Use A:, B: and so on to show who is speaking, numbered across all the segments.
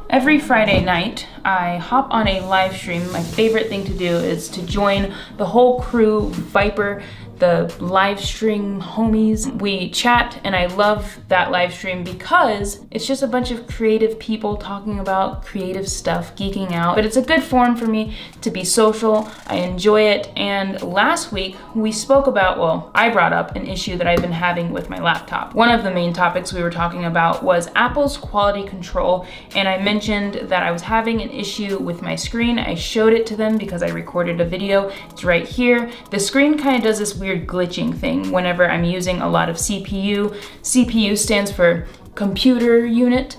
A: Every Friday night, I hop on a live stream. My favorite thing to do is to join the whole crew, Viper, the live stream homies. We chat, and I love that live stream because it's just a bunch of creative people talking about creative stuff, geeking out. But it's a good forum for me to be social. I enjoy it. And last week we spoke about, well, I brought up an issue that I've been having with my laptop. One of the main topics we were talking about was Apple's quality control. And I mentioned that I was having an issue with my screen. I showed it to them because I recorded a video. It's right here. The screen kind of does this weird glitching thing whenever I'm using a lot of CPU. CPU stands for computer unit,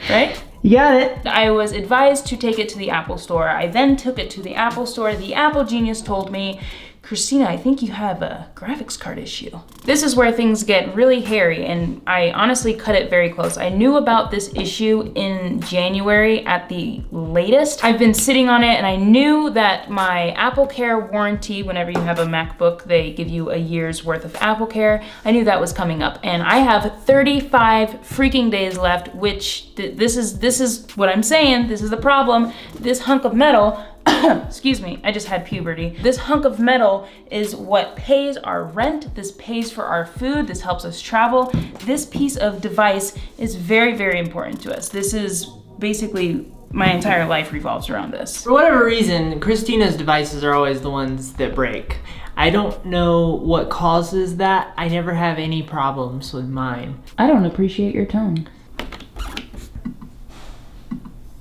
A: right?
B: You got it.
A: I was advised to take it to the Apple Store. I then took it to the Apple Store. The Apple genius told me, Christina, I think you have a graphics card issue. This is where things get really hairy, and I honestly cut it very close. I knew about this issue in January at the latest. I've been sitting on it, and I knew that my Apple Care warranty, whenever you have a MacBook, they give you a year's worth of Apple Care. I knew that was coming up, and I have 35 freaking days left, which this is what I'm saying. This is the problem. This hunk of metal, excuse me, I just had puberty. This hunk of metal is what pays our rent. This pays for our food. This helps us travel. This piece of device is very, very important to us. This is basically my entire life revolves around this.
B: For whatever reason, Christina's devices are always the ones that break. I don't know what causes that. I never have any problems with mine.
A: I don't appreciate your tone.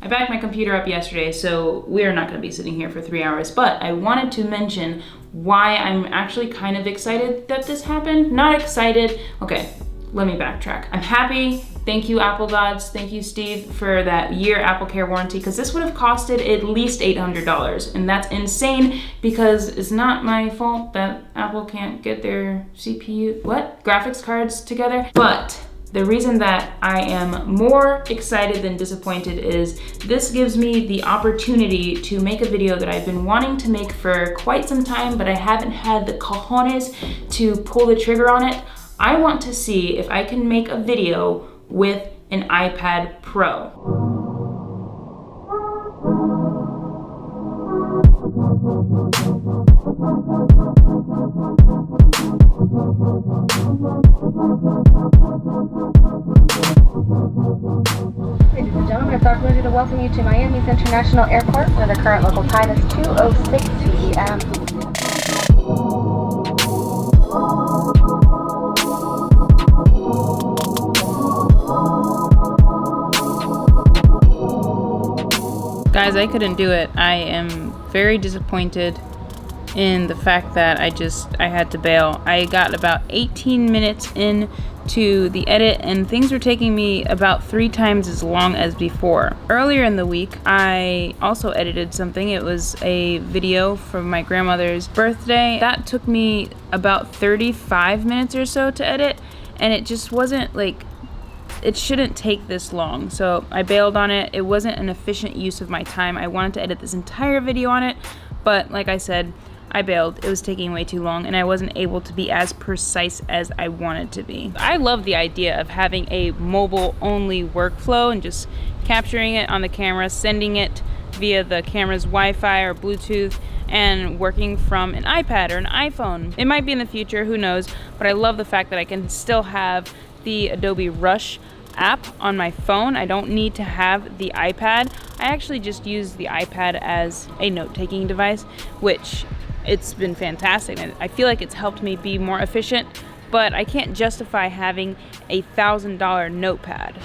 A: I backed my computer up yesterday, so we're not gonna be sitting here for 3 hours, but I wanted to mention why I'm actually kind of excited that this happened. Not excited, okay, let me backtrack. I'm happy, thank you Apple gods, thank you Steve for that year Apple Care warranty, because this would have costed at least $800, and that's insane because it's not my fault that Apple can't get their graphics cards together, but the reason that I am more excited than disappointed is this gives me the opportunity to make a video that I've been wanting to make for quite some time, but I haven't had the cojones to pull the trigger on it. I want to see if I can make a video with an iPad Pro.
C: Ladies and gentlemen, it's our pleasure to welcome you to Miami's International Airport, where the current local time is 2:06 p.m.
A: Guys, I couldn't do it. I am very disappointed in the fact that I had to bail. I got about 18 minutes in to the edit, and things were taking me about 3 times as long as before. Earlier in the week, I also edited something. It was a video from my grandmother's birthday. That took me about 35 minutes or so to edit, and it just wasn't like, it shouldn't take this long. So I bailed on it. It wasn't an efficient use of my time. I wanted to edit this entire video on it, but like I said, I bailed. It was taking way too long, and I wasn't able to be as precise as I wanted to be. I love the idea of having a mobile-only workflow and just capturing it on the camera, sending it via the camera's Wi-Fi or Bluetooth, and working from an iPad or an iPhone. It might be in the future, who knows, but I love the fact that I can still have the Adobe Rush app on my phone. I don't need to have the iPad. I actually just use the iPad as a note-taking device, which it's been fantastic. I feel like it's helped me be more efficient, but I can't justify having a $1,000 notepad.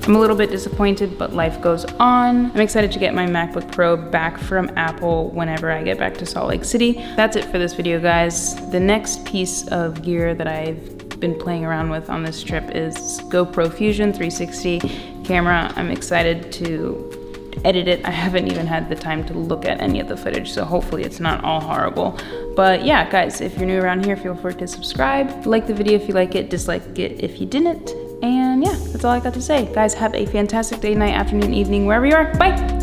A: I'm a little bit disappointed, but life goes on. I'm excited to get my MacBook Pro back from Apple whenever I get back to Salt Lake City. That's it for this video, guys. The next piece of gear that I've been playing around with on this trip is GoPro Fusion 360 camera. I'm excited to edit it. I haven't even had the time to look at any of the footage, so hopefully it's not all horrible. But yeah, guys, if you're new around here, feel free to subscribe. Like the video if you like it, dislike it if you didn't. And yeah, that's all I got to say. Guys, have a fantastic day, night, afternoon, evening, wherever you are. Bye!